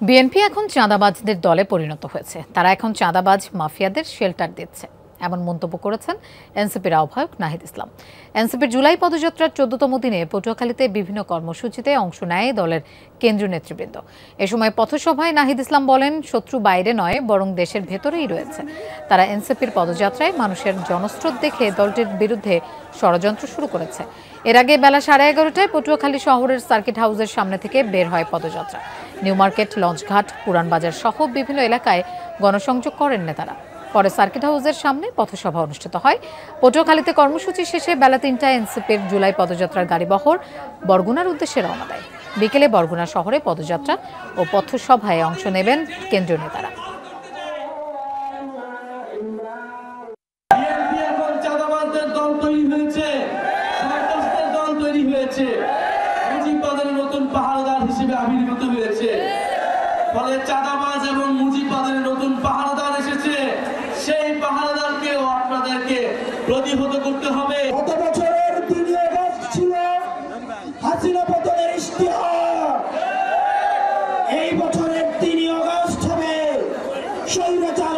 BNP এখন চাঁদাবাজদের দলে পরিণত হয়েছে। তারা এখন চাঁদাবাজ মাফিয়াদের শেল্টার দিচ্ছে, এমন মন্তব্য করেছেন এনসিপির আহ্বায়ক নাহিদ ইসলাম। এনসিপির জুলাই পদযাত্রার 14তম দিনে পটুয়াখালীতে বিভিন্ন কর্মসূচিতে অংশ নেয় দলের কেন্দ্রীয় নেতৃবৃন্দ। এ সময় পথসভায় নাহিদ ইসলাম বলেন, শত্রু বাইরে নয়, বরং দেশের ভেতরেই রয়েছে। তারা এনসিপির পদযাত্রায় মানুষের জনস্রোত দেখে দলটির বিরুদ্ধে ষড়যন্ত্র শুরু করেছে। এর আগে বেলা 11:30টায় পটুয়াখালী শহরের সার্কিট হাউসের সামনে থেকে বের হয় পদযাত্রা। নিউ মার্কেট, লঞ্চঘাট, পুরান বাজার সহ বিভিন্ন এলাকায় গণসংযোগ করেন নেতারা। পরে সার্কিট হাউসের সামনে পথসভা অনুষ্ঠিত হয়। পটুয়াখালীতে কর্মসূচি শেষে বেলা 3টায় এনসিপির জুলাই পদযাত্রার গাড়িবহর বরগুনার উদ্দেশ্যে রওনা দেয়। বিকেলে বরগুনা শহরে পদযাত্রা ও পথসভায় অংশ নেবেন কেন্দ্রীয় নেতারা। নতুন পাহারাদার হিসেবে আবির্ভূত হয়েছে, ফলে চাঁদাবাজ এবং মুজিববাদের নতুন পাহারাদার এসেছে। সেই পাহারাদারকেও আপনাদেরকে প্রতিহত করতে হবে। গত বছরের 3 আগস্ট ছিল হাসিনা পতনের ইশতেহার, এই বছরের 3 আগস্ট হবে স্বৈরাচার